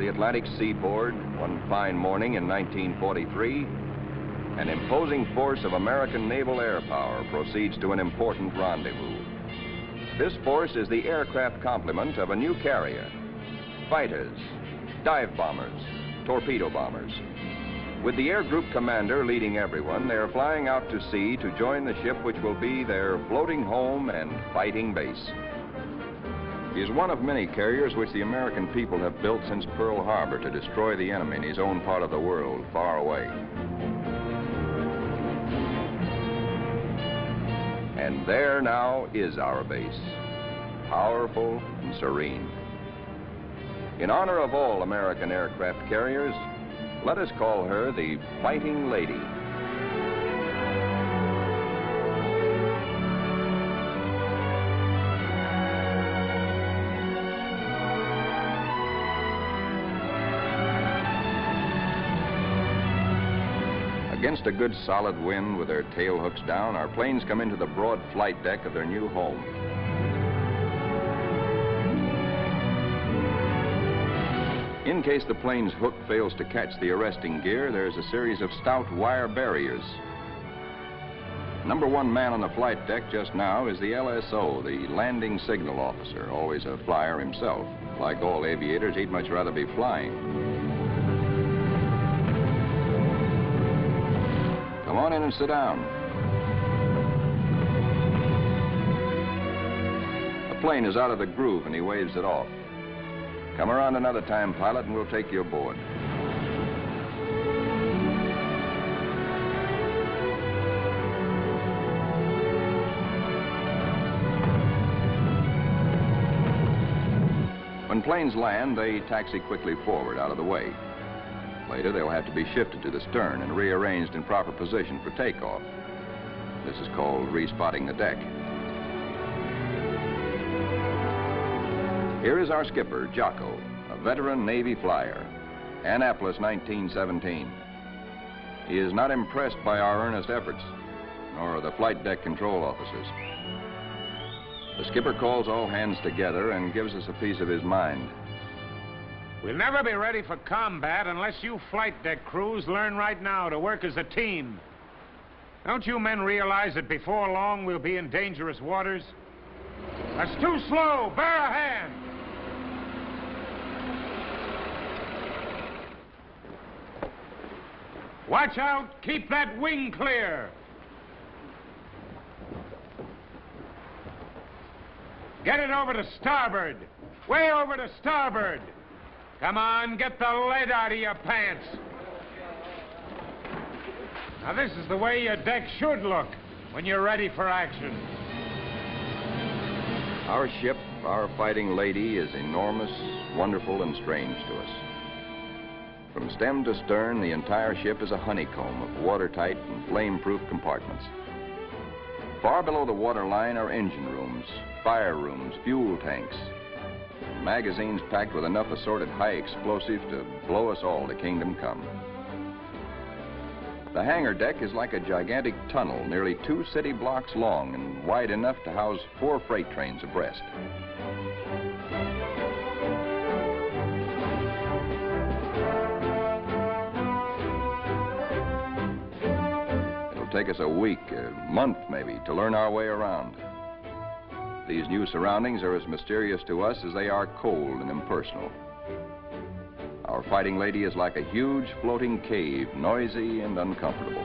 the Atlantic seaboard, one fine morning in 1943, an imposing force of American naval air power proceeds to an important rendezvous. This force is the aircraft complement of a new carrier: fighters, dive bombers, torpedo bombers. With the air group commander leading everyone, they're flying out to sea to join the ship which will be their floating home and fighting base. He is one of many carriers which the American people have built since Pearl Harbor to destroy the enemy in his own part of the world, far away. And there now is our base, powerful and serene. In honor of all American aircraft carriers, let us call her the Fighting Lady. Against a good solid wind with their tail hooks down, our planes come into the broad flight deck of their new home. In case the plane's hook fails to catch the arresting gear, there's a series of stout wire barriers. Number one man on the flight deck just now is the LSO, the landing signal officer, always a flyer himself. Like all aviators, he'd much rather be flying. Come on in and sit down. The plane is out of the groove and he waves it off. Come around another time, pilot, and we'll take you aboard. When planes land, they taxi quickly forward out of the way. Later, they'll have to be shifted to the stern and rearranged in proper position for takeoff. This is called respotting the deck. Here is our skipper, Jocko, a veteran Navy flyer, Annapolis, 1917. He is not impressed by our earnest efforts, nor are the flight deck control officers. The skipper calls all hands together and gives us a piece of his mind. We'll never be ready for combat unless you flight deck crews learn right now to work as a team. Don't you men realize that before long we'll be in dangerous waters? That's too slow. Bear a hand. Watch out. Keep that wing clear. Get it over to starboard. Way over to starboard. Come on, get the lead out of your pants. Now, this is the way your deck should look when you're ready for action. Our ship, our Fighting Lady, is enormous, wonderful, and strange to us. From stem to stern, the entire ship is a honeycomb of watertight and flame-proof compartments. Far below the waterline are engine rooms, fire rooms, fuel tanks, and magazines packed with enough assorted high explosive to blow us all to kingdom come. The hangar deck is like a gigantic tunnel, nearly 2 city blocks long and wide enough to house 4 freight trains abreast. It'll take us a week, a month maybe, to learn our way around. These new surroundings are as mysterious to us as they are cold and impersonal. Our Fighting Lady is like a huge floating cave, noisy and uncomfortable.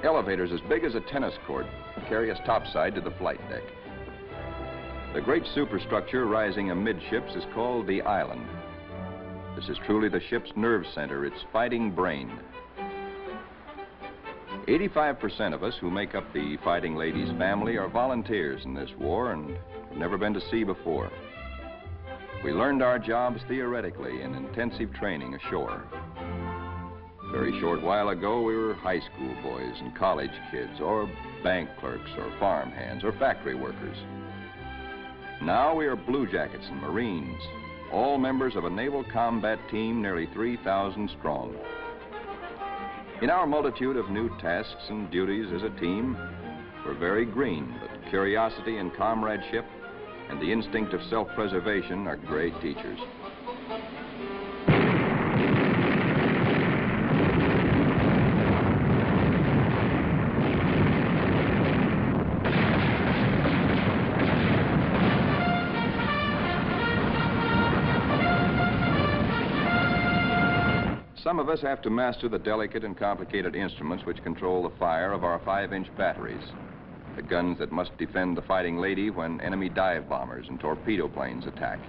Elevators as big as a tennis court carry us topside to the flight deck. The great superstructure rising amidships is called the island. This is truly the ship's nerve center, its fighting brain. 85% of us who make up the Fighting Lady's family are volunteers in this war and have never been to sea before. We learned our jobs theoretically in intensive training ashore. A very short while ago, we were high school boys and college kids, or bank clerks, or farm hands, or factory workers. Now we are bluejackets and Marines, all members of a naval combat team nearly 3,000 strong. In our multitude of new tasks and duties as a team, We're very green, but curiosity and comradeship and the instinct of self-preservation are great teachers. Some of us have to master the delicate and complicated instruments which control the fire of our 5-inch batteries, the guns that must defend the fighting lady when enemy dive bombers and torpedo planes attack.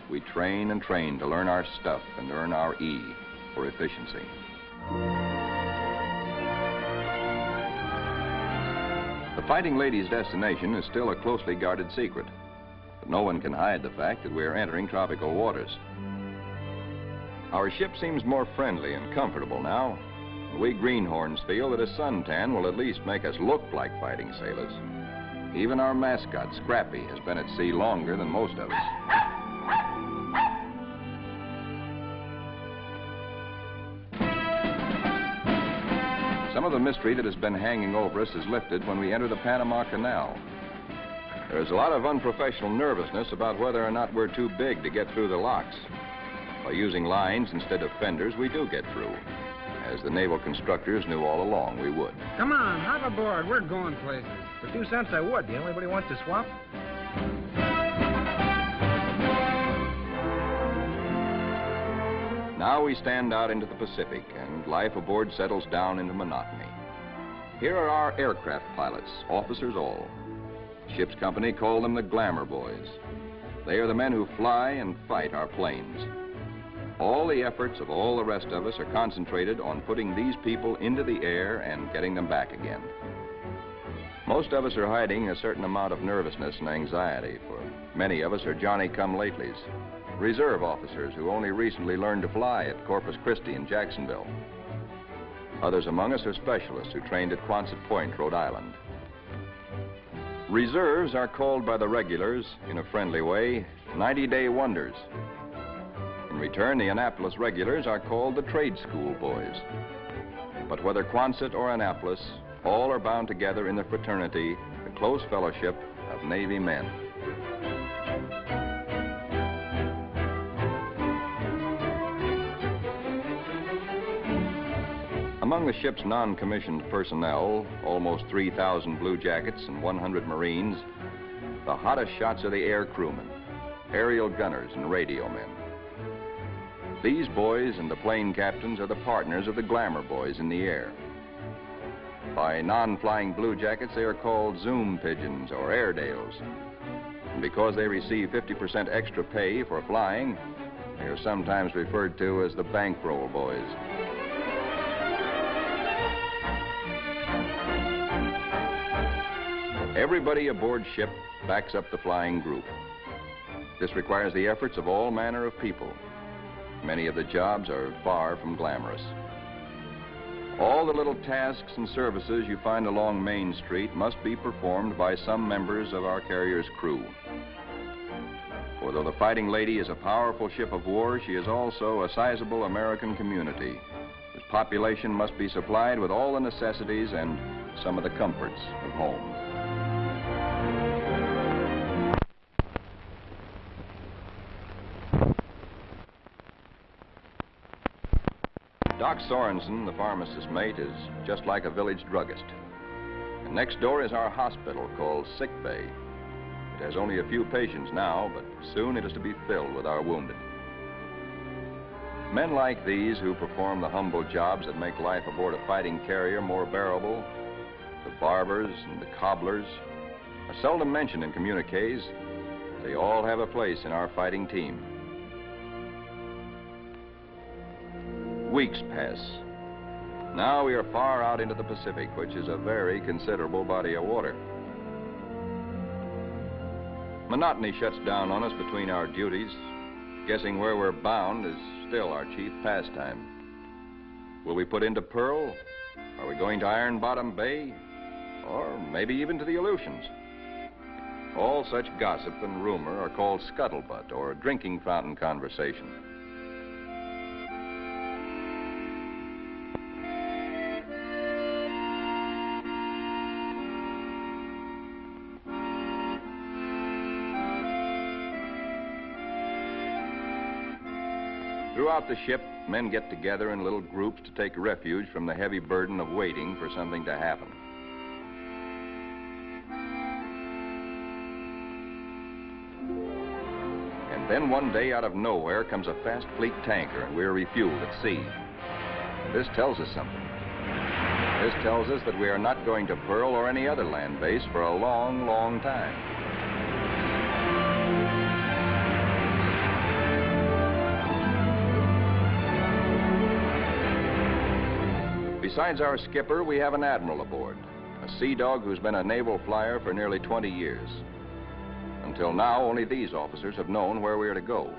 We train and train to learn our stuff and earn our E for efficiency. The fighting lady's destination is still a closely guarded secret, but no one can hide the fact that we're entering tropical waters. Our ship seems more friendly and comfortable now, and we greenhorns feel that a suntan will at least make us look like fighting sailors. Even our mascot, Scrappy, has been at sea longer than most of us. Some of the mystery that has been hanging over us is lifted when we enter the Panama Canal. There's a lot of unprofessional nervousness about whether or not we're too big to get through the locks. By using lines instead of fenders, we do get through, as the naval constructors knew all along we would. Come on, hop aboard. We're going places. For 2 cents I would. Do you know anybody wants to swap? Now we stand out into the Pacific, and life aboard settles down into monotony. Here are our aircraft pilots, officers all. Ship's company call them the glamour boys. They are the men who fly and fight our planes. All the efforts of all the rest of us are concentrated on putting these people into the air and getting them back again. Most of us are hiding a certain amount of nervousness and anxiety, for many of us are Johnny-come-latelys. Reserve officers who only recently learned to fly at Corpus Christi and Jacksonville. Others among us are specialists who trained at Quonset Point, Rhode Island. Reserves are called by the regulars, in a friendly way, 90-day wonders. In return, the Annapolis regulars are called the trade school boys. But whether Quonset or Annapolis, all are bound together in the fraternity, the close fellowship of Navy men. Among the ship's non-commissioned personnel, almost 3,000 blue jackets and 100 Marines, the hottest shots are the air crewmen, aerial gunners, and radio men. These boys and the plane captains are the partners of the glamour boys in the air. By non-flying blue jackets, they are called Zoom pigeons or Airedales. And because they receive 50% extra pay for flying, they are sometimes referred to as the bankroll boys. Everybody aboard ship backs up the flying group. This requires the efforts of all manner of people. Many of the jobs are far from glamorous. All the little tasks and services you find along Main Street must be performed by some members of our carrier's crew. For though the Fighting Lady is a powerful ship of war, she is also a sizable American community, whose population must be supplied with all the necessities and some of the comforts of home. Doc Sorensen, the pharmacist's mate, is just like a village druggist. And next door is our hospital called Sick Bay. It has only a few patients now, but soon it is to be filled with our wounded. Men like these who perform the humble jobs that make life aboard a fighting carrier more bearable, the barbers and the cobblers, are seldom mentioned in communiques. They all have a place in our fighting team. Weeks pass. Now we are far out into the Pacific, which is a very considerable body of water. Monotony shuts down on us between our duties. Guessing where we're bound is still our chief pastime. Will we put into Pearl? Are we going to Iron Bottom Bay? Or maybe even to the Aleutians? All such gossip and rumor are called scuttlebutt or drinking fountain conversation. Throughout the ship, men get together in little groups to take refuge from the heavy burden of waiting for something to happen. And then one day, out of nowhere, comes a fast fleet tanker, and we're refueled at sea. This tells us something. This tells us that we are not going to Pearl or any other land base for a long, long time. Besides our skipper, we have an admiral aboard, a sea dog who's been a naval flyer for nearly 20 years. Until now, only these officers have known where we are to go.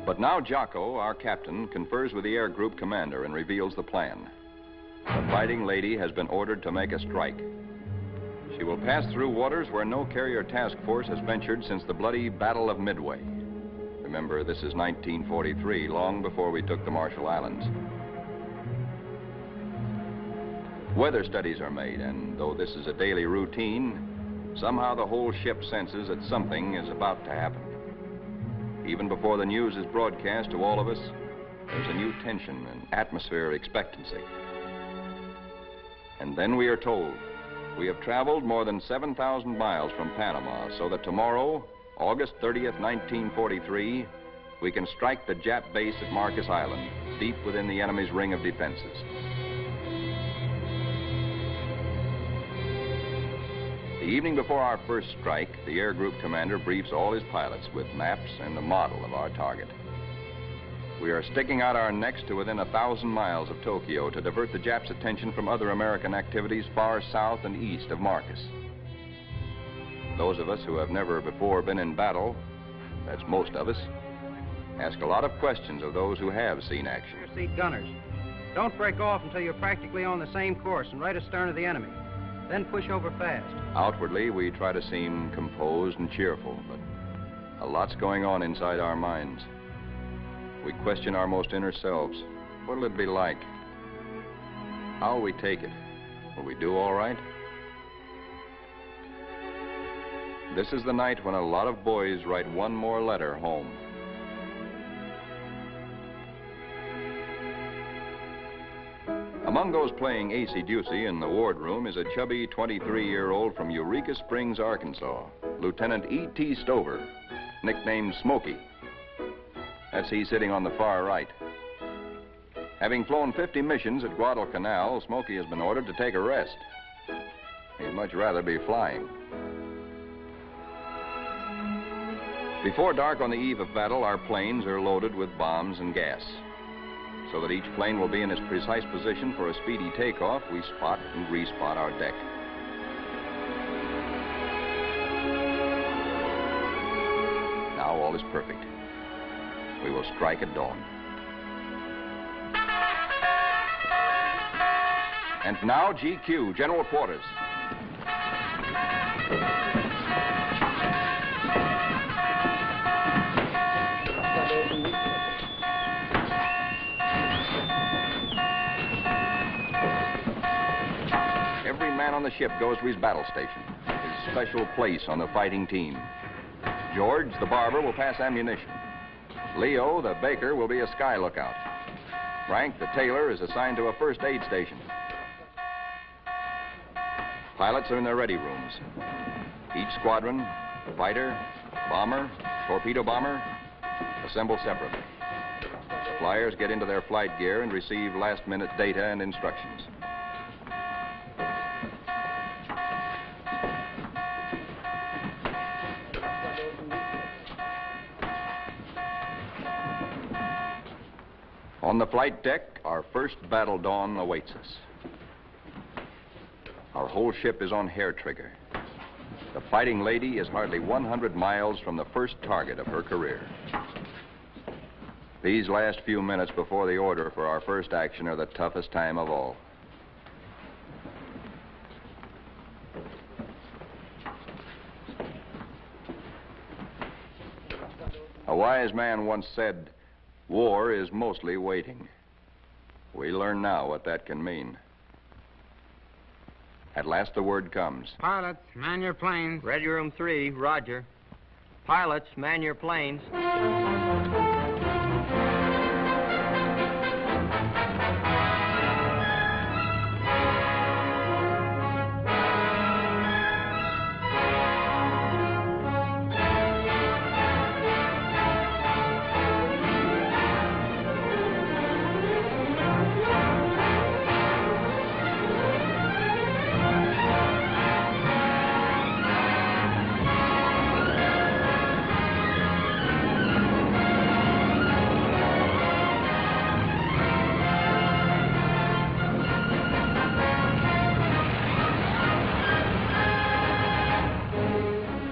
But now Jocko, our captain, confers with the air group commander and reveals the plan. The Fighting Lady has been ordered to make a strike. She will pass through waters where no carrier task force has ventured since the bloody Battle of Midway. Remember, this is 1943, long before we took the Marshall Islands. Weather studies are made, and though this is a daily routine, somehow the whole ship senses that something is about to happen. Even before the news is broadcast to all of us, there's a new tension and atmosphere of expectancy. And then we are told we have traveled more than 7,000 miles from Panama, so that tomorrow, August 30th, 1943, we can strike the Jap base at Marcus Island, deep within the enemy's ring of defenses. The evening before our first strike, the air group commander briefs all his pilots with maps and a model of our target. We are sticking out our necks to within 1,000 miles of Tokyo to divert the Japs' attention from other American activities far south and east of Marcus. Those of us who have never before been in battle, that's most of us, ask a lot of questions of those who have seen action. Rear seat gunners, don't break off until you're practically on the same course and right astern of the enemy. Then push over fast. Outwardly, we try to seem composed and cheerful, but a lot's going on inside our minds. We question our most inner selves. What'll it be like? How'll we take it? Will we do all right? This is the night when a lot of boys write one more letter home. Among those playing acey-deucey in the wardroom is a chubby 23-year-old from Eureka Springs, Arkansas, Lieutenant E.T. Stover, nicknamed Smokey. That's he sitting on the far right. Having flown 50 missions at Guadalcanal, Smokey has been ordered to take a rest. He'd much rather be flying. Before dark on the eve of battle, our planes are loaded with bombs and gas. So that each plane will be in its precise position for a speedy takeoff, we spot and respot our deck. Now all is perfect. We will strike at dawn. And now GQ, General Quarters. Every man on the ship goes to his battle station, his special place on the fighting team. George, the barber, will pass ammunition. Leo, the baker, will be a sky lookout. Frank, the tailor, is assigned to a first aid station. Pilots are in their ready rooms. Each squadron, fighter, bomber, torpedo bomber, assemble separately. Flyers get into their flight gear and receive last-minute data and instructions. On the flight deck, our first battle dawn awaits us. Our whole ship is on hair trigger. The Fighting Lady is hardly 100 miles from the first target of her career. These last few minutes before the order for our first action are the toughest time of all. A wise man once said, war is mostly waiting. We learn now what that can mean. At last the word comes. Pilots, man your planes. Ready room 3, roger. Pilots, man your planes.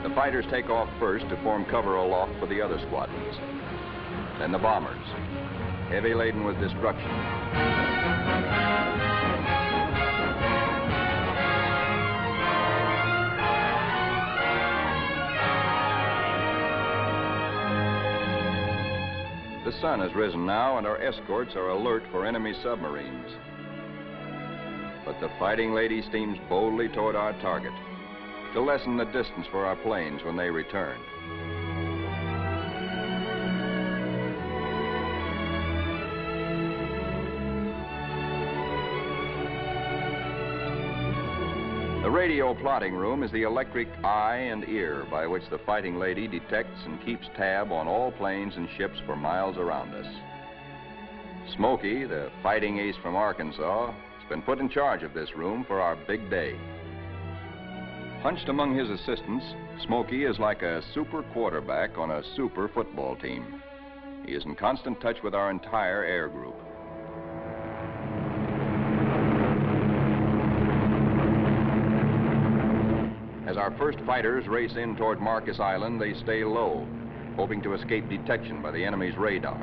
The fighters take off first to form cover aloft for the other squadrons. Then the bombers, heavy laden with destruction. The sun has risen now, and our escorts are alert for enemy submarines. But the Fighting Lady steams boldly toward our target to lessen the distance for our planes when they return. The radio plotting room is the electric eye and ear by which the Fighting Lady detects and keeps tab on all planes and ships for miles around us. Smokey, the fighting ace from Arkansas, has been put in charge of this room for our big day. Hunched among his assistants, Smokey is like a super quarterback on a super football team. He is in constant touch with our entire air group. As our first fighters race in toward Marcus Island, they stay low, hoping to escape detection by the enemy's radar.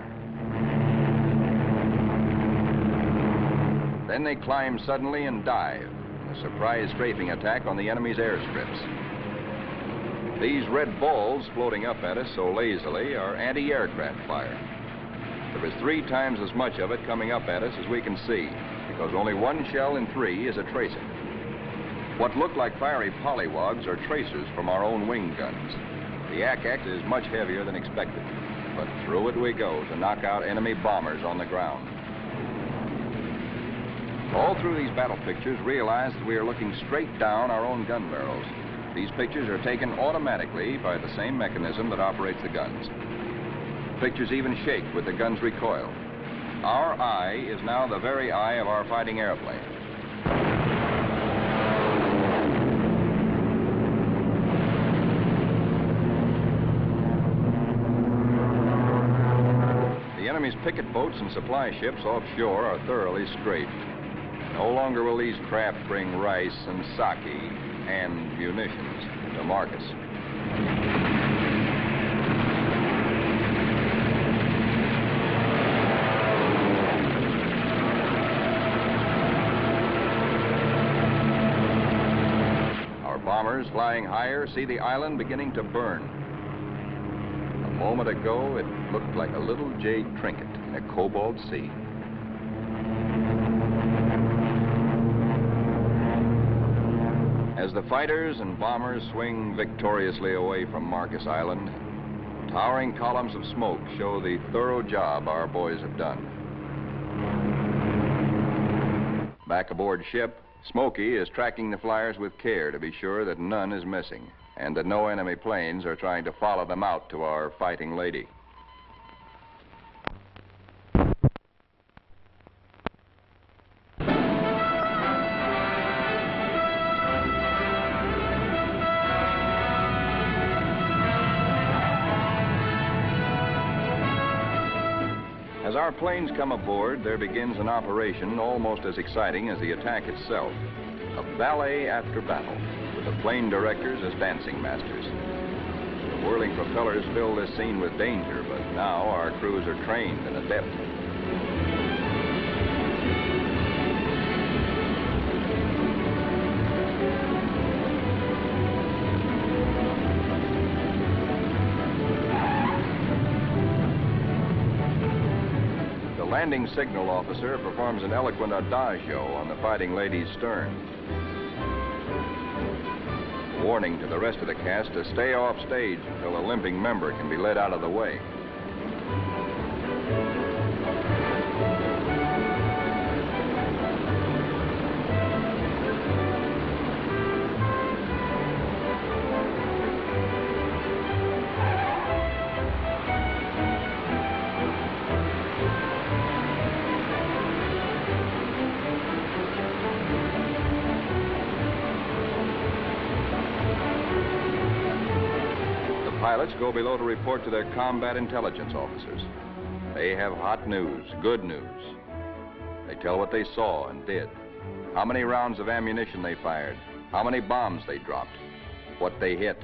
Then they climb suddenly and dive. A surprise strafing attack on the enemy's airstrips. These red balls floating up at us so lazily are anti-aircraft fire. There is 3 times as much of it coming up at us as we can see, because only 1 shell in 3 is a tracer. What look like fiery pollywogs are tracers from our own wing guns. The ack-ack is much heavier than expected, but through it we go to knock out enemy bombers on the ground. All through these battle pictures, realize that we are looking straight down our own gun barrels. These pictures are taken automatically by the same mechanism that operates the guns. Pictures even shake with the gun's recoil. Our eye is now the very eye of our fighting airplane. The enemy's picket boats and supply ships offshore are thoroughly strafed. No longer will these craft bring rice and sake and munitions to Marcus. Our bombers, flying higher, see the island beginning to burn. A moment ago, it looked like a little jade trinket in a cobalt sea. As the fighters and bombers swing victoriously away from Marcus Island, towering columns of smoke show the thorough job our boys have done. Back aboard ship, Smokey is tracking the flyers with care to be sure that none is missing and that no enemy planes are trying to follow them out to our Fighting Lady. As our planes come aboard, there begins an operation almost as exciting as the attack itself. A ballet after battle, with the plane directors as dancing masters. The whirling propellers fill this scene with danger, but now our crews are trained and adept. landing signal officer performs an eloquent adagio on the Fighting Lady's stern. Warning to the rest of the cast to stay off stage until a limping member can be led out of the way. Pilots go below to report to their combat intelligence officers. They have hot news, good news. They tell what they saw and did, how many rounds of ammunition they fired, how many bombs they dropped, what they hit,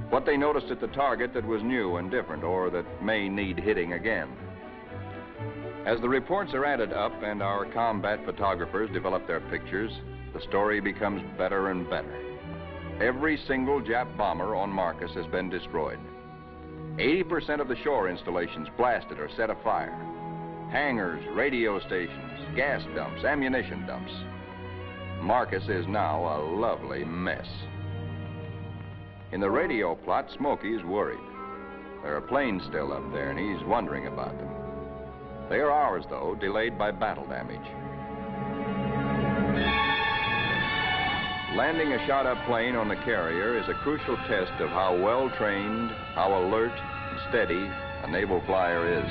what they noticed at the target that was new and different or that may need hitting again. As the reports are added up and our combat photographers develop their pictures, the story becomes better and better. Every single Jap bomber on Marcus has been destroyed. 80% of the shore installations blasted or set afire. Hangars, radio stations, gas dumps, ammunition dumps. Marcus is now a lovely mess. In the radio plot, Smokey's worried. There are planes still up there, and he's wondering about them. They are ours, though, delayed by battle damage. Landing a shot-up plane on the carrier is a crucial test of how well-trained, how alert and steady a naval flyer is.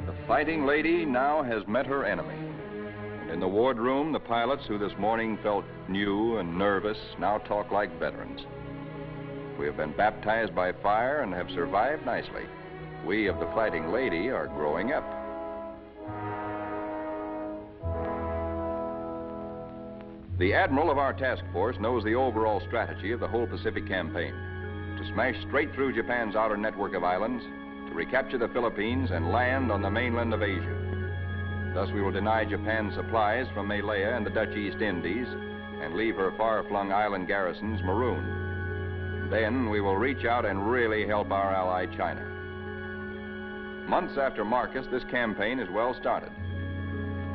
The Fighting Lady now has met her enemy. In the wardroom, the pilots who this morning felt new and nervous now talk like veterans. We have been baptized by fire and have survived nicely. We of the Fighting Lady are growing up. The admiral of our task force knows the overall strategy of the whole Pacific campaign: to smash straight through Japan's outer network of islands, to recapture the Philippines and land on the mainland of Asia. Thus, we will deny Japan supplies from Malaya and the Dutch East Indies and leave her far-flung island garrisons marooned. Then we will reach out and really help our ally China. Months after Marcus, this campaign is well started.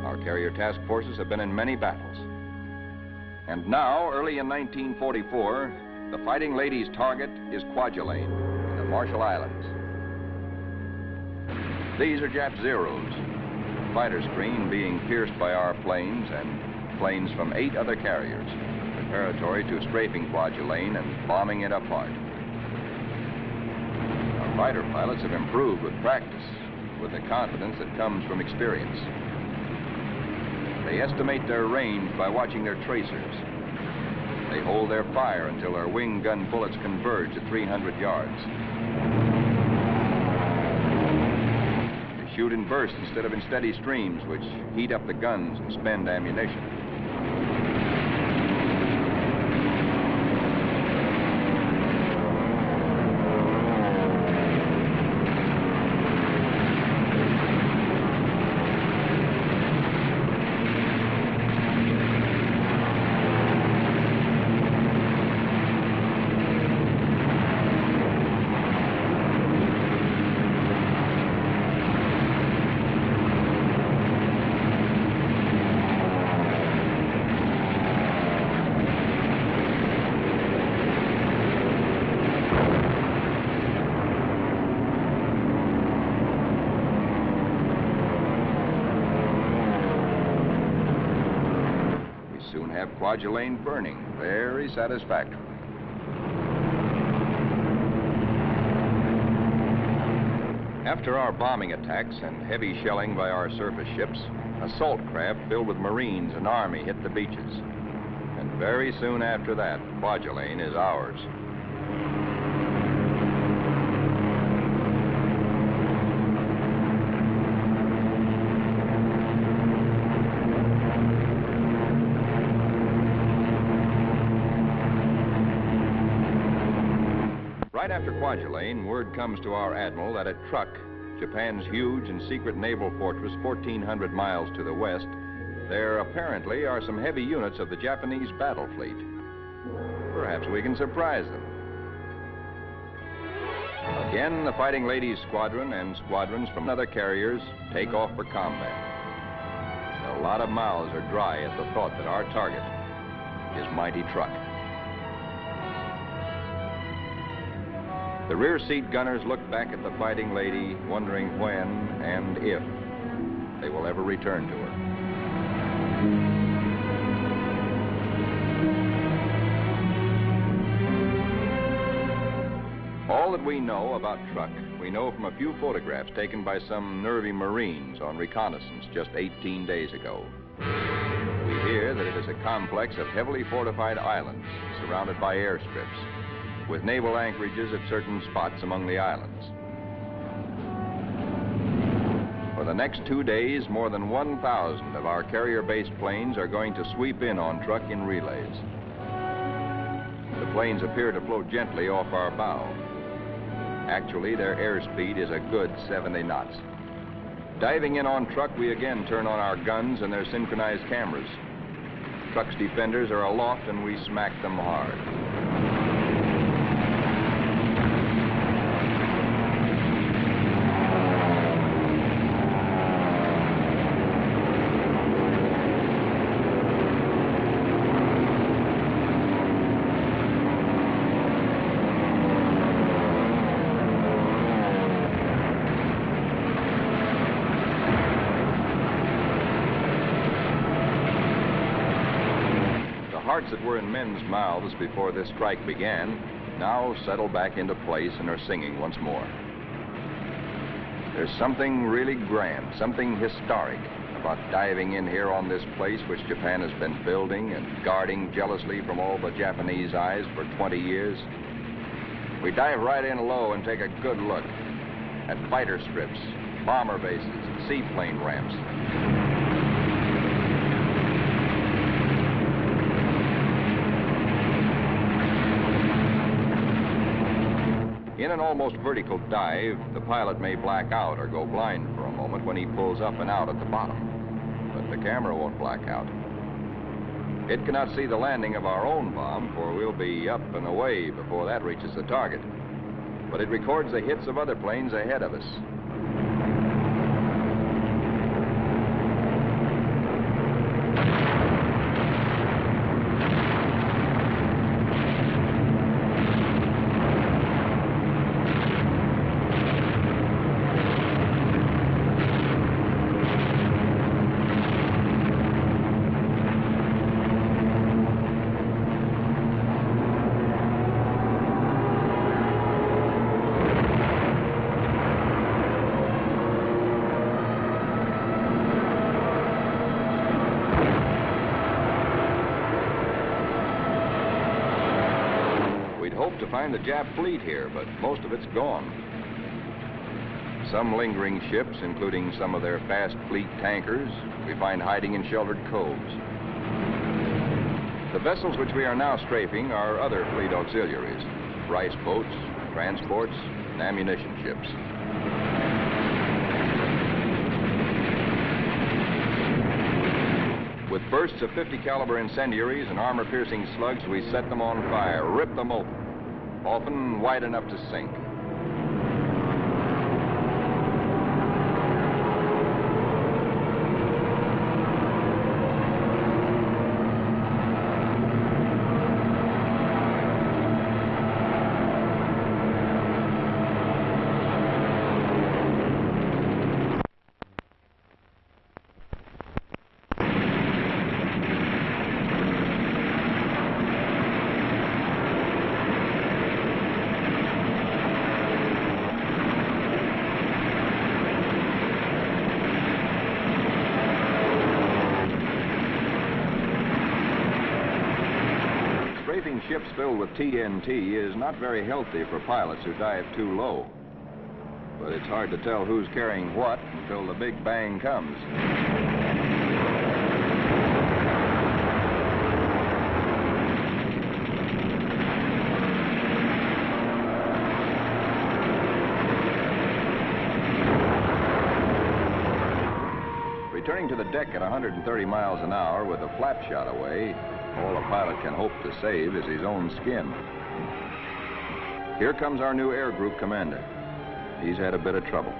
Our carrier task forces have been in many battles. And now, early in 1944, the Fighting Lady's target is Kwajalein in the Marshall Islands. These are Jap Zeros. Fighter screen being pierced by our planes and planes from 8 other carriers, preparatory to strafing Kwajalein and bombing it apart. Our fighter pilots have improved with practice, with the confidence that comes from experience. They estimate their range by watching their tracers. They hold their fire until their wing gun bullets converge at 300 yards. Shoot in bursts instead of in steady streams, which heat up the guns and spend ammunition. Kwajalein burning, very satisfactory. After our bombing attacks and heavy shelling by our surface ships, assault craft filled with Marines and Army hit the beaches. And very soon after that, Kwajalein is ours. Right after Kwajalein, word comes to our admiral that a truck Japan's huge and secret naval fortress 1,400 miles to the west, there apparently are some heavy units of the Japanese battle fleet. Perhaps we can surprise them. Again, the Fighting Ladies Squadron and squadrons from other carriers take off for combat. A lot of mouths are dry at the thought that our target is mighty truck. The rear seat gunners look back at the Fighting Lady, wondering when and if they will ever return to her. All that we know about truck, we know from a few photographs taken by some nervy Marines on reconnaissance just 18 days ago. We hear that it is a complex of heavily fortified islands surrounded by airstrips, with naval anchorages at certain spots among the islands. For the next 2 days, more than 1,000 of our carrier-based planes are going to sweep in on truck in relays. The planes appear to float gently off our bow. Actually, their airspeed is a good 70 knots. Diving in on truck, we again turn on our guns and their synchronized cameras. Truck's defenders are aloft and we smack them hard. Hearts that were in men's mouths before this strike began now settle back into place and are singing once more. There's something really grand, something historic about diving in here on this place which Japan has been building and guarding jealously from all the Japanese eyes for 20 years. We dive right in low and take a good look at fighter strips, bomber bases, and seaplane ramps. In an almost vertical dive, the pilot may black out or go blind for a moment when he pulls up and out at the bottom. But the camera won't black out. It cannot see the landing of our own bomb, for we'll be up and away before that reaches the target. But it records the hits of other planes ahead of us. Hope to find the Jap fleet here, but most of it's gone. Some lingering ships, including some of their fast fleet tankers, we find hiding in sheltered coves. The vessels which we are now strafing are other fleet auxiliaries, rice boats, transports, and ammunition ships. With bursts of 50 caliber incendiaries and armor-piercing slugs, we set them on fire, rip them open, often wide enough to sink. Strafing ships filled with TNT is not very healthy for pilots who dive too low. But it's hard to tell who's carrying what until the big bang comes. Returning to the deck at 130 miles an hour with a flap shot away, all a pilot can hope to save is his own skin. Here comes our new air group commander. He's had a bit of trouble.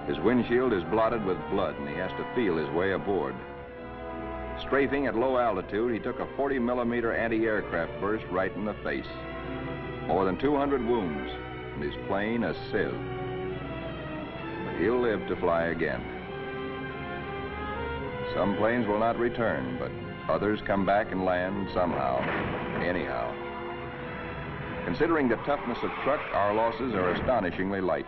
His windshield is blotted with blood, and he has to feel his way aboard. Strafing at low altitude, he took a 40-millimeter anti-aircraft burst right in the face. More than 200 wounds, and his plane a sieve. But he'll live to fly again. Some planes will not return, but others come back and land somehow, anyhow. Considering the toughness of truck, our losses are astonishingly light.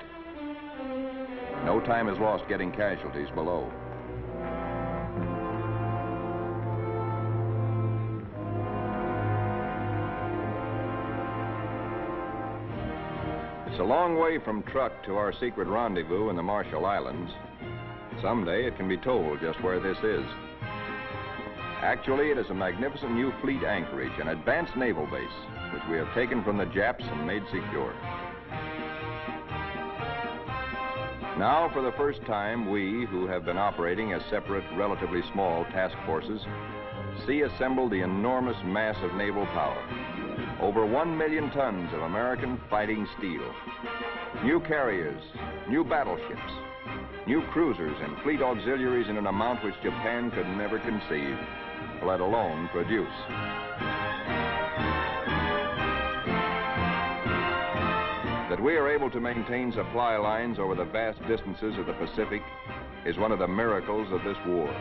No time is lost getting casualties below. It's a long way from truck to our secret rendezvous in the Marshall Islands. Someday it can be told just where this is. Actually, it is a magnificent new fleet anchorage, an advanced naval base, which we have taken from the Japs and made secure. Now, for the first time, we, who have been operating as separate, relatively small task forces, see assembled the enormous mass of naval power. Over 1 million tons of American fighting steel. New carriers, new battleships, new cruisers and fleet auxiliaries in an amount which Japan could never conceive, let alone produce. That we are able to maintain supply lines over the vast distances of the Pacific is one of the miracles of this war.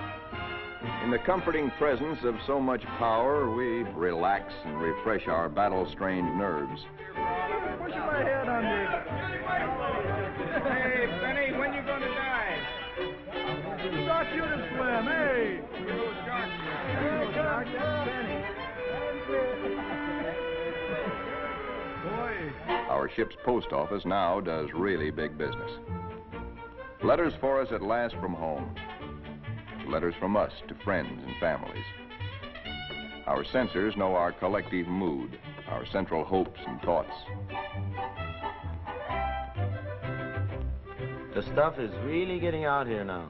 In the comforting presence of so much power, we relax and refresh our battle-strained nerves. Pushing my head under. Hey, Benny, when you going to die? You thought you'd have swim, hey! Our ship's post office now does really big business. Letters for us at last from home. Letters from us to friends and families. Our censors know our collective mood, our central hopes and thoughts. The stuff is really getting out here now.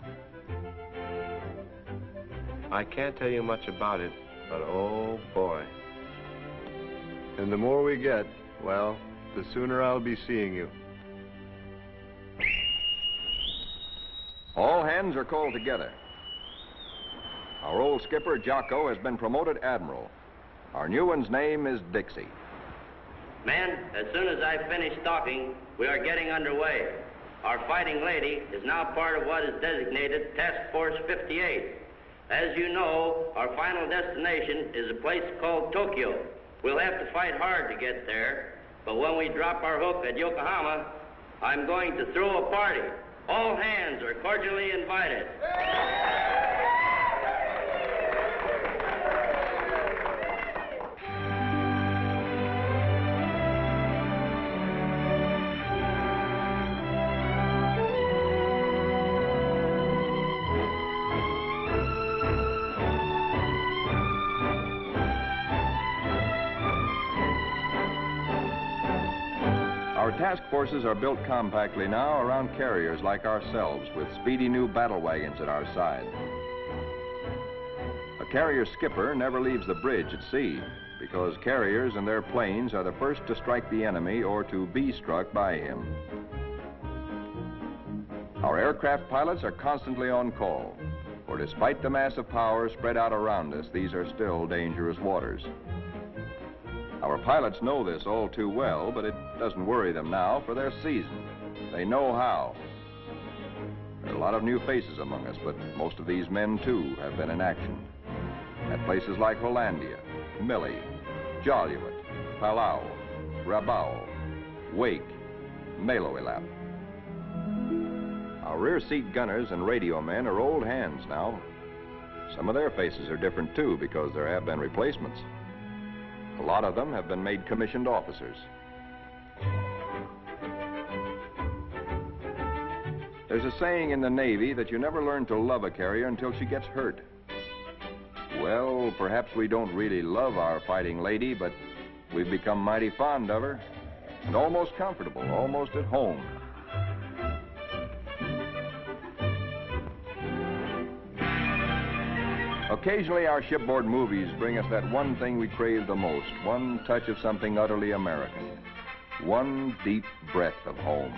I can't tell you much about it, but oh boy. And the more we get, well, the sooner I'll be seeing you. All hands are called together. Our old skipper, Jocko, has been promoted admiral. Our new one's name is Dixie. Men, as soon as I finish talking, we are getting underway. Our fighting lady is now part of what is designated Task Force 58. As you know, our final destination is a place called Tokyo. We'll have to fight hard to get there, but when we drop our hook at Yokohama, I'm going to throw a party. All hands are cordially invited. Our task forces are built compactly now around carriers like ourselves with speedy new battle wagons at our side. A carrier skipper never leaves the bridge at sea because carriers and their planes are the first to strike the enemy or to be struck by him. Our aircraft pilots are constantly on call, for despite the mass of power spread out around us, these are still dangerous waters. Our pilots know this all too well, but it doesn't worry them now, for they're seasoned. They know how. There are a lot of new faces among us, but most of these men, too, have been in action. At places like Hollandia, Millie, Jaluit, Palau, Rabaul, Wake, Maloelap. Our rear seat gunners and radio men are old hands now. Some of their faces are different, too, because there have been replacements. A lot of them have been made commissioned officers. There's a saying in the Navy that you never learn to love a carrier until she gets hurt. Well, perhaps we don't really love our fighting lady, but we've become mighty fond of her and almost comfortable, almost at home. Occasionally, our shipboard movies bring us that one thing we crave the most, one touch of something utterly American, one deep breath of home.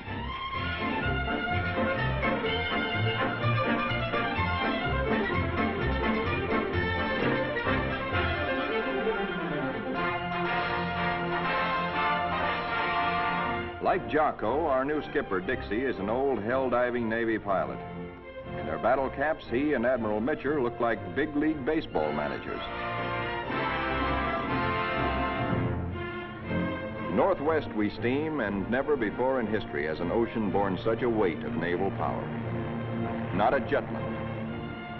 Like Jocko, our new skipper, Dixie, is an old hell-diving Navy pilot. In their battle caps, he and Admiral Mitcher look like big league baseball managers. Northwest we steam, and never before in history has an ocean borne such a weight of naval power. Not at Jutland,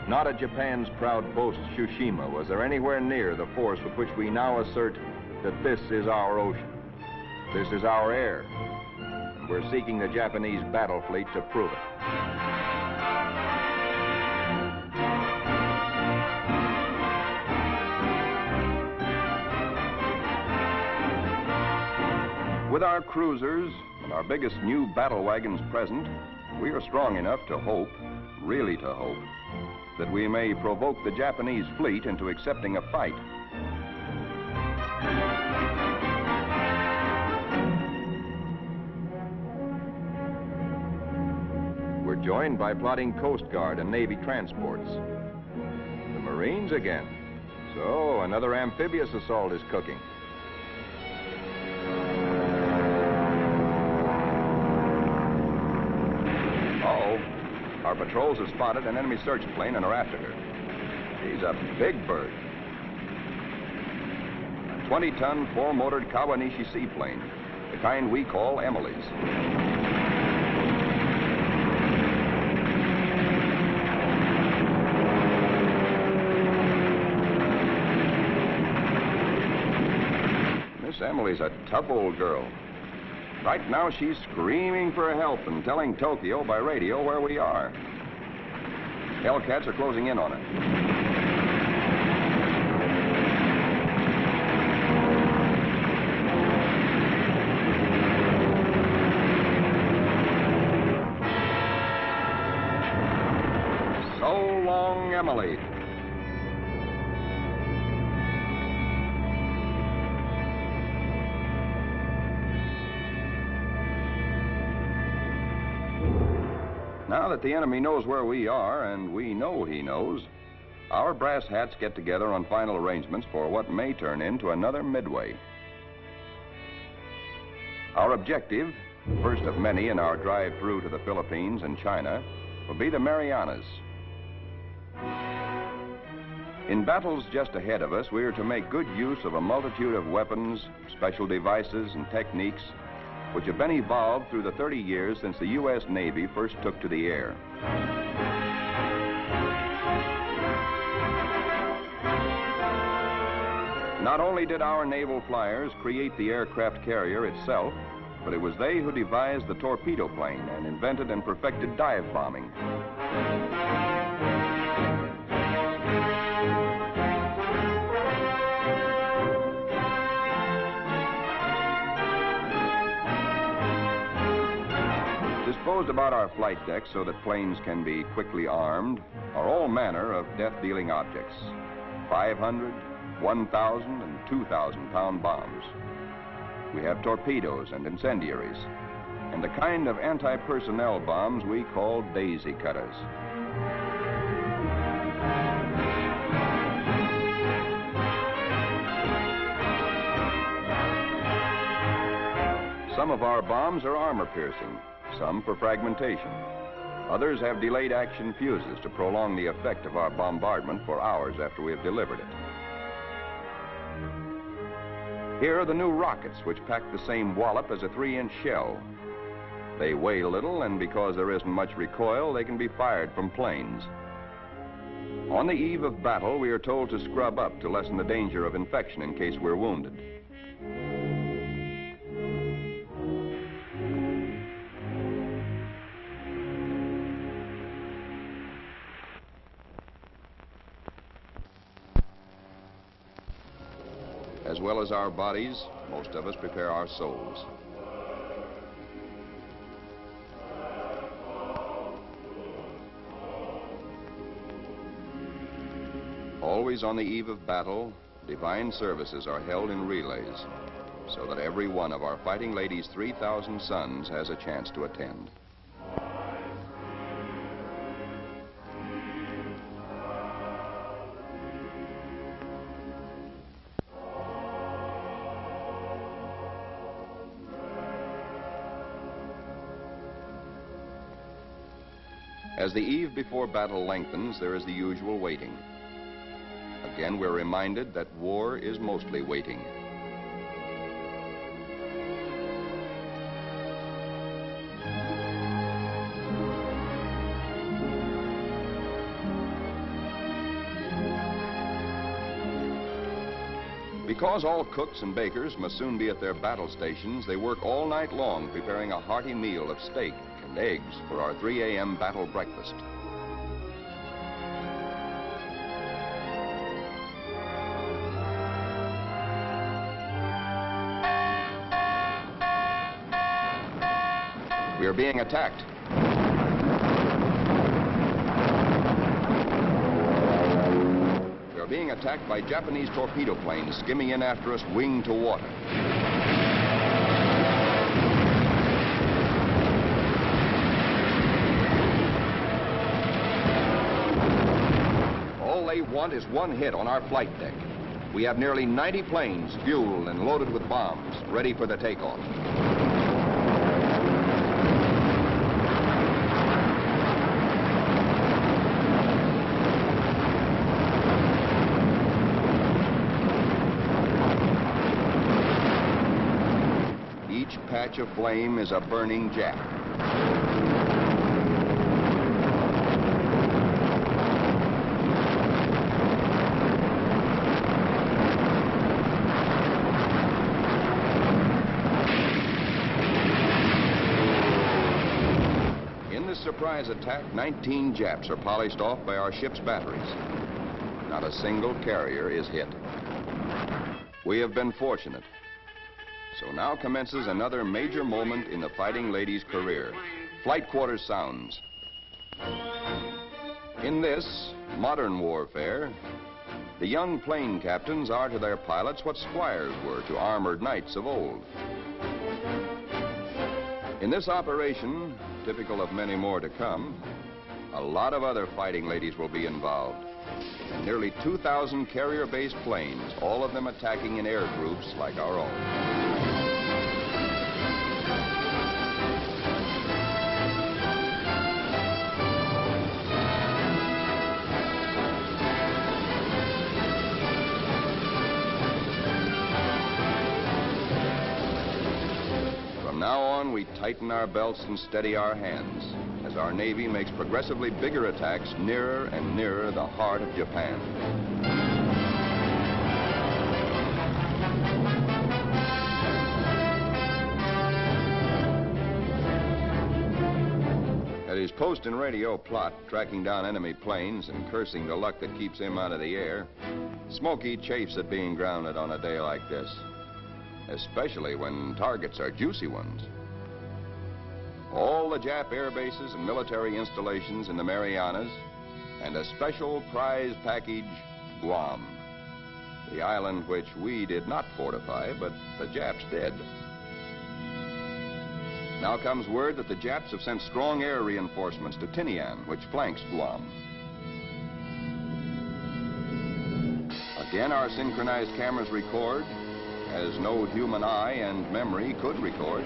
not at Japan's proud boast, Tsushima, was there anywhere near the force with which we now assert that this is our ocean, this is our air, and we're seeking the Japanese battle fleet to prove it. With our cruisers and our biggest new battle wagons present, we are strong enough to hope, really to hope, that we may provoke the Japanese fleet into accepting a fight. We're joined by plotting Coast Guard and Navy transports. The Marines again. So another amphibious assault is cooking. Our patrols have spotted an enemy search plane and are after her. She's a big bird. A 20-ton, 4-motored Kawanishi seaplane, the kind we call Emily's. Miss Emily's a tough old girl. Right now, she's screaming for help and telling Tokyo by radio where we are. Hellcats are closing in on it. So long, Emily. Now that the enemy knows where we are, and we know he knows, our brass hats get together on final arrangements for what may turn into another Midway. Our objective, first of many in our drive through to the Philippines and China, will be the Marianas. In battles just ahead of us, we are to make good use of a multitude of weapons, special devices, and techniques which have been evolved through the 30 years since the U.S. Navy first took to the air. Not only did our naval flyers create the aircraft carrier itself, but it was they who devised the torpedo plane and invented and perfected dive bombing. Disposed about our flight decks so that planes can be quickly armed are all manner of death-dealing objects. 500, 1,000, and 2,000-pound bombs. We have torpedoes and incendiaries, and the kind of anti-personnel bombs we call daisy cutters. Some of our bombs are armor-piercing, some for fragmentation. Others have delayed action fuses to prolong the effect of our bombardment for hours after we have delivered it. Here are the new rockets, which pack the same wallop as a 3-inch shell. They weigh little, and because there isn't much recoil, they can be fired from planes. On the eve of battle, we are told to scrub up to lessen the danger of infection in case we're wounded. As well as our bodies, most of us prepare our souls. always on the eve of battle, divine services are held in relays so that every one of our fighting ladies' 3,000 sons has a chance to attend. As the eve before battle lengthens, there is the usual waiting. Again, we're reminded that war is mostly waiting. Because all cooks and bakers must soon be at their battle stations, they work all night long preparing a hearty meal of steak and eggs for our 3 a.m. battle breakfast. We are being attacked. We are being attacked by Japanese torpedo planes skimming in after us, wing to water. All they want is one hit on our flight deck. We have nearly 90 planes fueled and loaded with bombs, ready for the takeoff. Each patch of flame is a burning Jap. In this surprise attack, 19 Japs are polished off by our ship's batteries. Not a single carrier is hit. We have been fortunate. So now commences another major moment in the fighting lady's career. Flight quarters sounds. In this modern warfare, the young plane captains are to their pilots what squires were to armored knights of old. In this operation, typical of many more to come, a lot of other fighting ladies will be involved. Nearly 2,000 carrier-based planes, all of them attacking in air groups like our own. From now on, we tighten our belts and steady our hands as our Navy makes progressively bigger attacks nearer and nearer the heart of Japan. At his post and radio plot, tracking down enemy planes and cursing the luck that keeps him out of the air, Smokey chafes at being grounded on a day like this, especially when targets are juicy ones. All the Jap air bases and military installations in the Marianas, and a special prize package, Guam, the island which we did not fortify, but the Japs did. Now comes word that the Japs have sent strong air reinforcements to Tinian, which flanks Guam. Again, our synchronized cameras record, as no human eye and memory could record,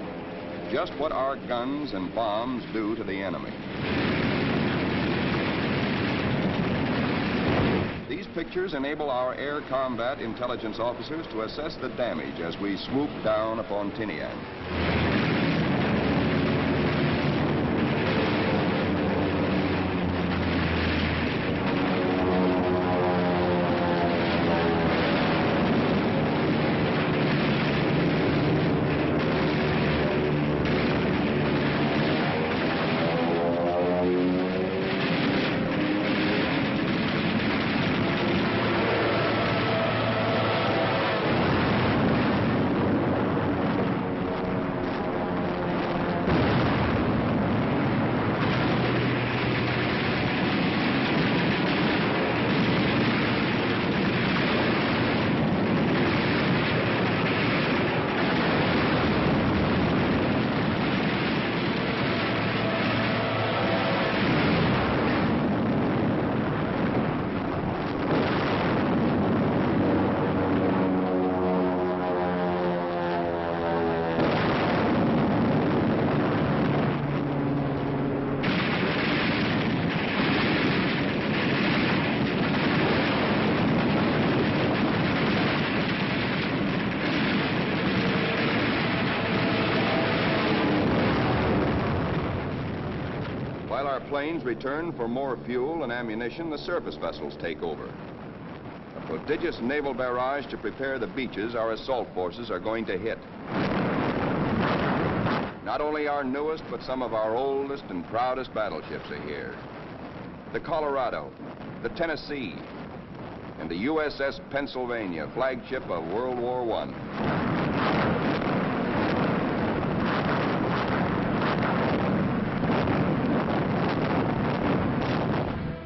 just what our guns and bombs do to the enemy. These pictures enable our air combat intelligence officers to assess the damage as we swoop down upon Tinian. While our planes return for more fuel and ammunition, the surface vessels take over. A prodigious naval barrage to prepare the beaches our assault forces are going to hit. Not only our newest, but some of our oldest and proudest battleships are here. The Colorado, the Tennessee, and the USS Pennsylvania, flagship of World War I.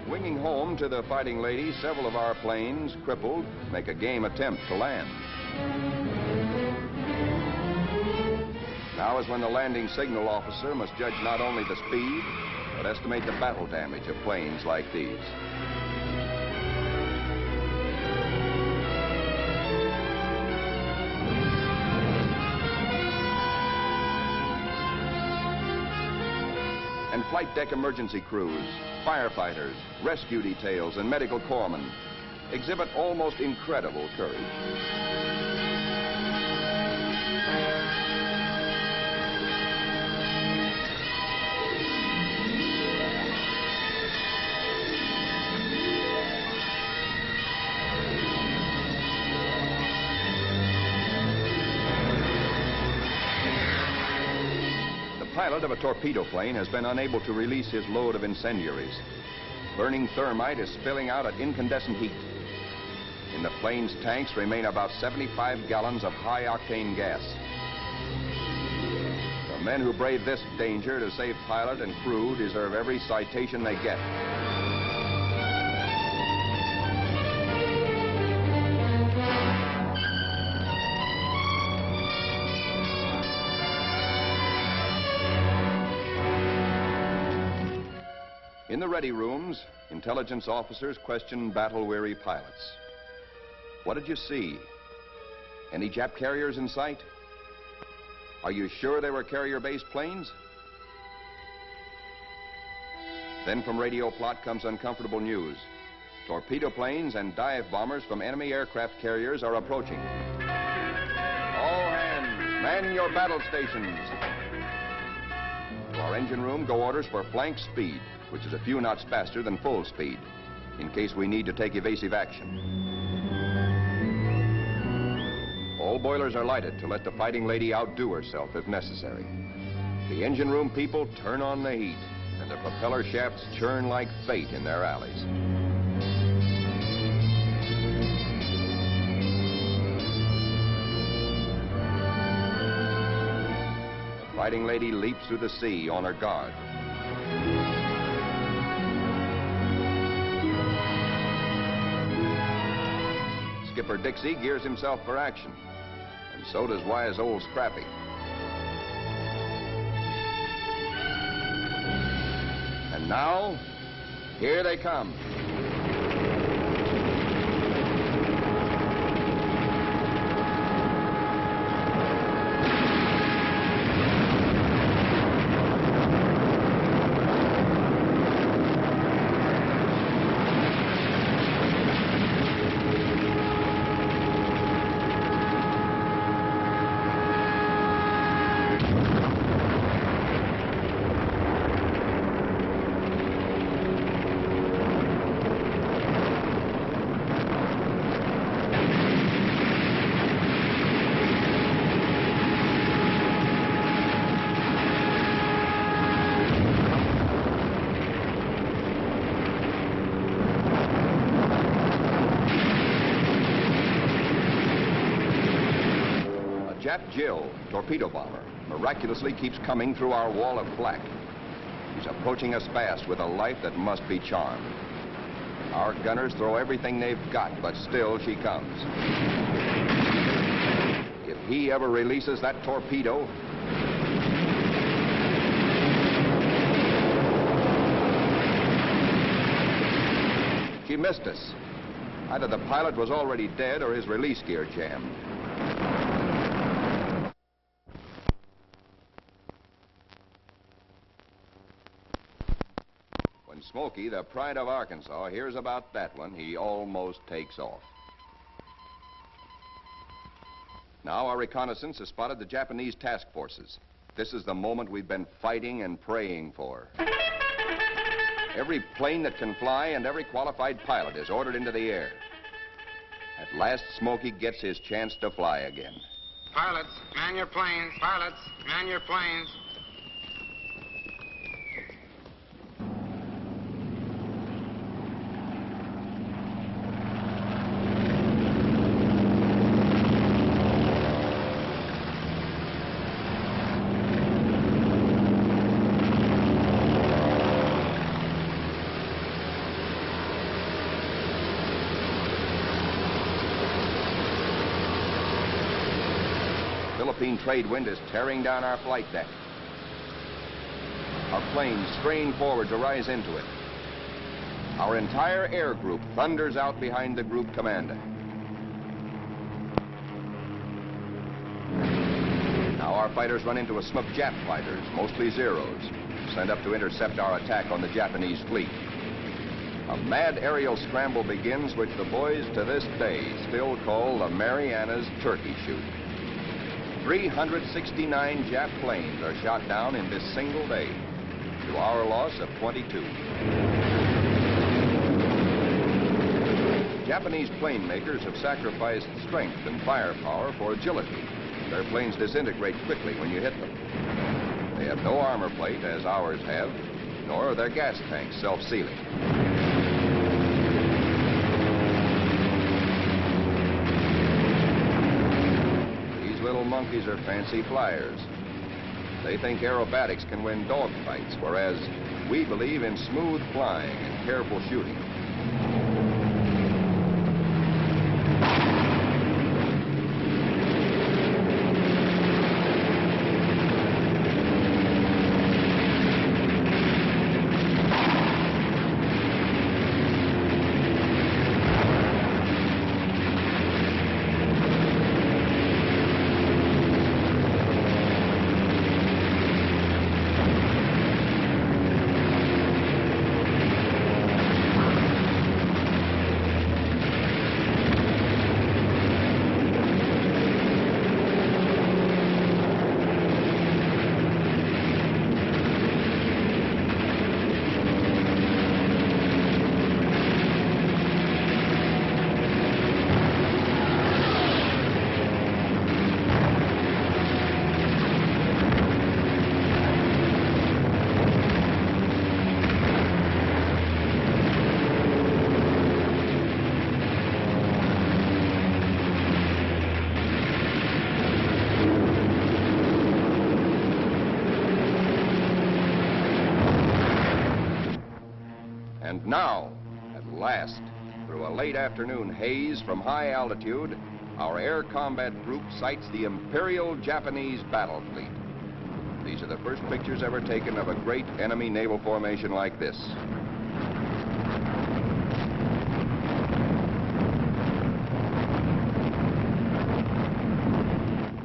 Winging home to the Fighting Lady, several of our planes, crippled, make a game attempt to land. Now is when the landing signal officer must judge not only the speed, but estimate the battle damage of planes like these. And flight deck emergency crews, firefighters, rescue details, and medical corpsmen exhibit almost incredible courage. The pilot of a torpedo plane has been unable to release his load of incendiaries. Burning thermite is spilling out at incandescent heat. In the plane's tanks remain about 75 gallons of high-octane gas. The men who brave this danger to save pilot and crew deserve every citation they get. In the ready rooms, intelligence officers question battle-weary pilots. What did you see? Any Jap carriers in sight? Are you sure they were carrier-based planes? Then from radio plot comes uncomfortable news. Torpedo planes and dive bombers from enemy aircraft carriers are approaching. All hands, man your battle stations. To our engine room go orders for flank speed, which is a few knots faster than full speed, in case we need to take evasive action. All boilers are lighted to let the Fighting Lady outdo herself if necessary. The engine room people turn on the heat, and the propeller shafts churn like fate in their alleys. The Fighting Lady leaps through the sea on her guard. Skipper Dixie gears himself for action, and so does wise old Scrappy. And now, here they come. Jap Jill, torpedo bomber, miraculously keeps coming through our wall of flak. She's approaching us fast with a life that must be charmed. Our gunners throw everything they've got, but still she comes. If he ever releases that torpedo, she missed us. Either the pilot was already dead or his release gear jammed. When Smokey, the pride of Arkansas, hears about that one, he almost takes off. Now our reconnaissance has spotted the Japanese task forces. This is the moment we've been fighting and praying for. Every plane that can fly and every qualified pilot is ordered into the air. At last, Smokey gets his chance to fly again. Pilots, man your planes. Pilots, man your planes. Philippine trade wind is tearing down our flight deck. Our planes strain forward to rise into it. Our entire air group thunders out behind the group commander. Now our fighters run into a smoke Jap fighters, mostly Zeros, sent up to intercept our attack on the Japanese fleet. A mad aerial scramble begins, which the boys to this day still call the Marianas Turkey Shoot. 369 Jap planes are shot down in this single day, to our loss of 22. Japanese plane makers have sacrificed strength and firepower for agility. Their planes disintegrate quickly when you hit them. They have no armor plate, as ours have, nor are their gas tanks self-sealing. Little monkeys are fancy flyers. They think aerobatics can win dogfights, whereas we believe in smooth flying and careful shooting. And now, at last, through a late afternoon haze from high altitude, our air combat group sights the Imperial Japanese battle fleet. These are the first pictures ever taken of a great enemy naval formation like this.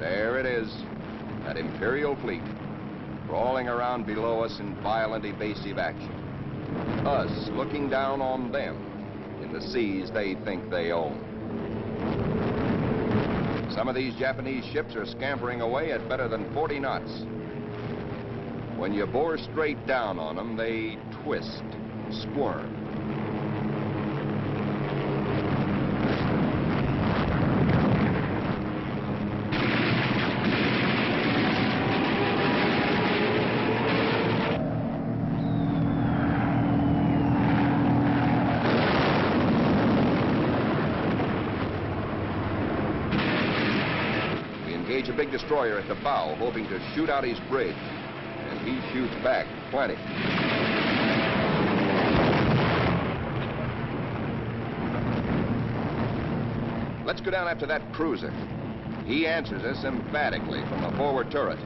There it is, that Imperial fleet, crawling around below us in violent evasive action. Us looking down on them in the seas they think they own. Some of these Japanese ships are scampering away at better than 40 knots. When you bore straight down on them, they twist, squirm. A big destroyer at the bow, hoping to shoot out his bridge, and he shoots back plenty. Let's go down after that cruiser. He answers us emphatically from the forward turret.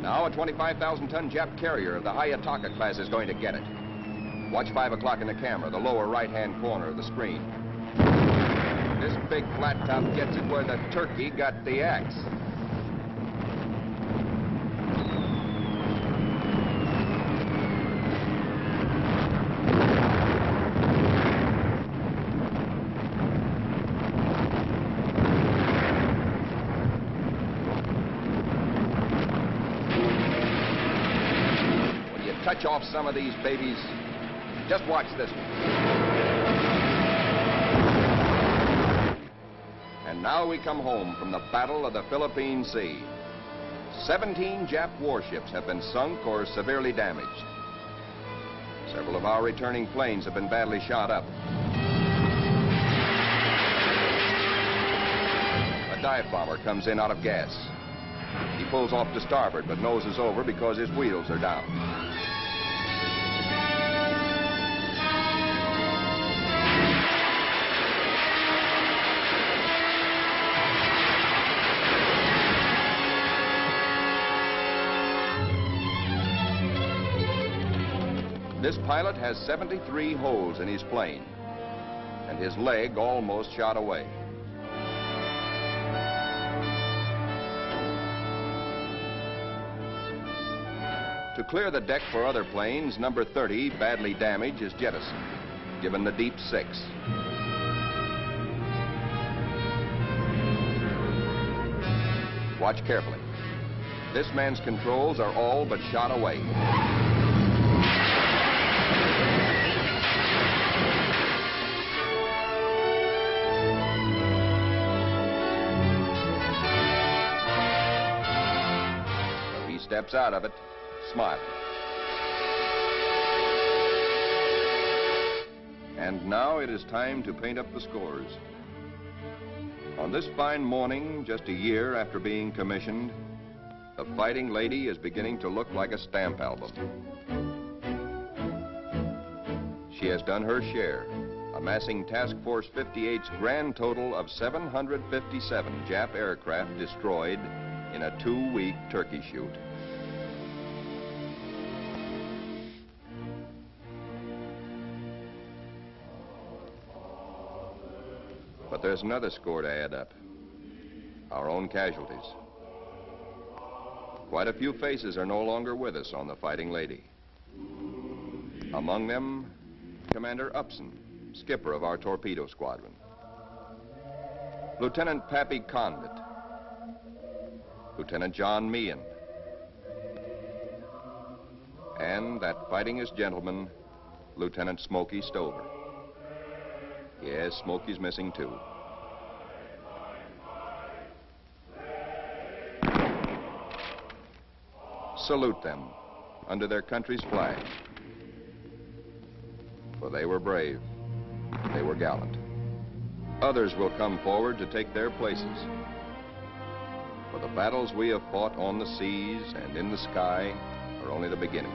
Now a 25,000-ton Jap carrier of the Hayataka class is going to get it. Watch 5 o'clock in the camera, the lower right-hand corner of the screen. This big flat top gets it where the turkey got the axe. When you touch off some of these babies, just watch this one. And now we come home from the Battle of the Philippine Sea. 17 Jap warships have been sunk or severely damaged. Several of our returning planes have been badly shot up. A dive bomber comes in out of gas. He pulls off to starboard, but noses over because his wheels are down. This pilot has 73 holes in his plane, and his leg almost shot away. To clear the deck for other planes, number 30, badly damaged, is jettisoned, given the deep 6. Watch carefully. This man's controls are all but shot away. Steps out of it, smiling. And now it is time to paint up the scores. On this fine morning, just a year after being commissioned, the Fighting Lady is beginning to look like a stamp album. She has done her share, amassing Task Force 58's grand total of 757 Jap aircraft destroyed in a 2-week turkey shoot. But there's another score to add up. Our own casualties. Quite a few faces are no longer with us on the Fighting Lady. Among them, Commander Upson, skipper of our torpedo squadron. Lieutenant Pappy Condit. Lieutenant John Meehan. And that fightingest gentleman, Lieutenant Smokey Stover. Yes, Smokey's missing too. Salute them under their country's flag. For they were brave. They were gallant. Others will come forward to take their places. For the battles we have fought on the seas and in the sky are only the beginning.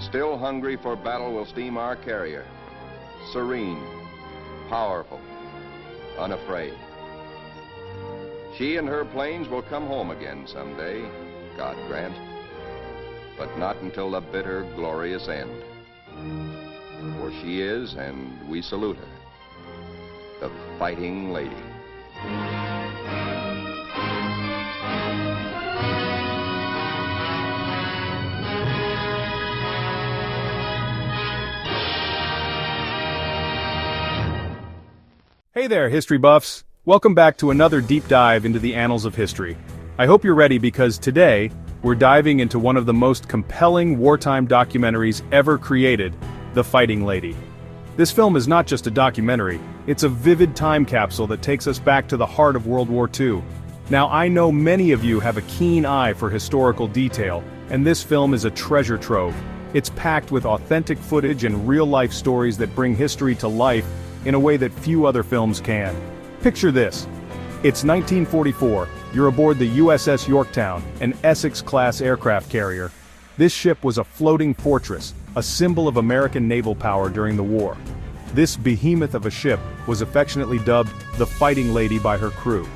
Still hungry for battle will steam our carrier. Serene, powerful, unafraid. She and her planes will come home again someday, God grant, but not until the bitter, glorious end. For she is, and we salute her, the Fighting Lady. Hey there, history buffs! Welcome back to another deep dive into the annals of history. I hope you're ready because today, we're diving into one of the most compelling wartime documentaries ever created, The Fighting Lady. This film is not just a documentary, it's a vivid time capsule that takes us back to the heart of World War II. Now, I know many of you have a keen eye for historical detail, and this film is a treasure trove. It's packed with authentic footage and real-life stories that bring history to life in a way that few other films can. Picture this. It's 1944, you're aboard the USS Yorktown, an Essex-class aircraft carrier. This ship was a floating fortress, a symbol of American naval power during the war. This behemoth of a ship was affectionately dubbed the Fighting Lady by her crew.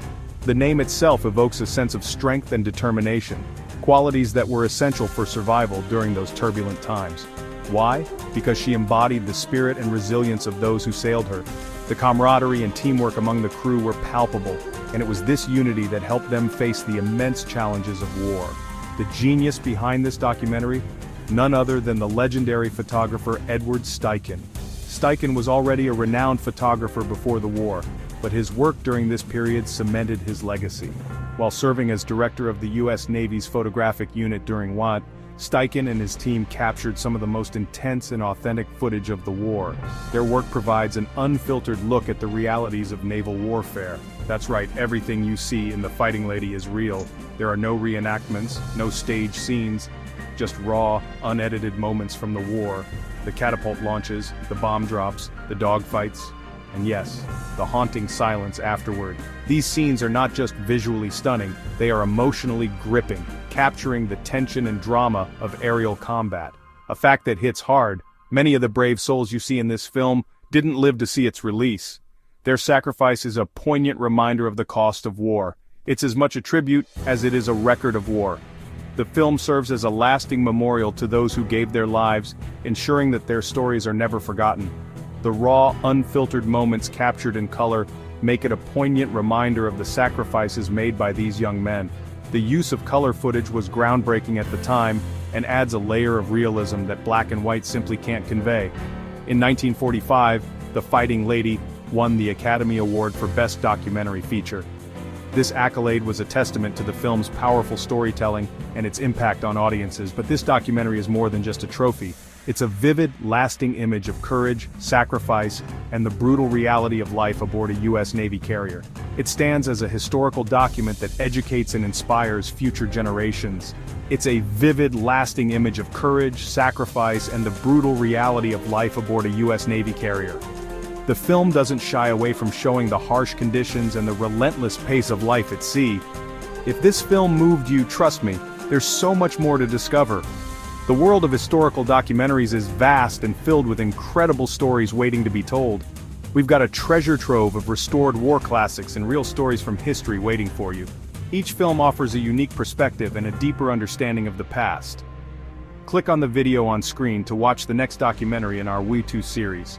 The name itself evokes a sense of strength and determination, qualities that were essential for survival during those turbulent times. Why? Because she embodied the spirit and resilience of those who sailed her. The camaraderie and teamwork among the crew were palpable, and it was this unity that helped them face the immense challenges of war. The genius behind this documentary? None other than the legendary photographer Edward Steichen. Steichen was already a renowned photographer before the war, but his work during this period cemented his legacy. While serving as director of the U.S. Navy's photographic unit during WWII, Steichen and his team captured some of the most intense and authentic footage of the war. Their work provides an unfiltered look at the realities of naval warfare. That's right, everything you see in The Fighting Lady is real. There are no reenactments, no stage scenes, just raw, unedited moments from the war. The catapult launches, the bomb drops, the dogfights, and yes, the haunting silence afterward. These scenes are not just visually stunning, they are emotionally gripping, capturing the tension and drama of aerial combat. A fact that hits hard: many of the brave souls you see in this film didn't live to see its release. Their sacrifice is a poignant reminder of the cost of war. It's as much a tribute as it is a record of war. The film serves as a lasting memorial to those who gave their lives, ensuring that their stories are never forgotten. The raw, unfiltered moments captured in color make it a poignant reminder of the sacrifices made by these young men. The use of color footage was groundbreaking at the time and adds a layer of realism that black and white simply can't convey. In 1945, The Fighting Lady won the Academy Award for Best Documentary Feature. This accolade was a testament to the film's powerful storytelling and its impact on audiences, but this documentary is more than just a trophy. It's a vivid, lasting image of courage, sacrifice, and the brutal reality of life aboard a U.S. Navy carrier. It stands as a historical document that educates and inspires future generations. It's a vivid, lasting image of courage, sacrifice, and the brutal reality of life aboard a U.S. Navy carrier. The film doesn't shy away from showing the harsh conditions and the relentless pace of life at sea. If this film moved you, trust me, there's so much more to discover. The world of historical documentaries is vast and filled with incredible stories waiting to be told. We've got a treasure trove of restored war classics and real stories from history waiting for you. Each film offers a unique perspective and a deeper understanding of the past. Click on the video on screen to watch the next documentary in our WWII series.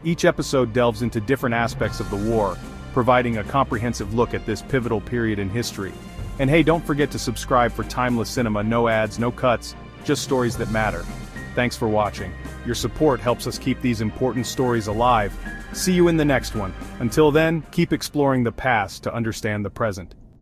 Each episode delves into different aspects of the war, providing a comprehensive look at this pivotal period in history. And hey, don't forget to subscribe for timeless cinema, no ads, no cuts, just stories that matter. Thanks for watching. Your support helps us keep these important stories alive. See you in the next one. Until then, keep exploring the past to understand the present.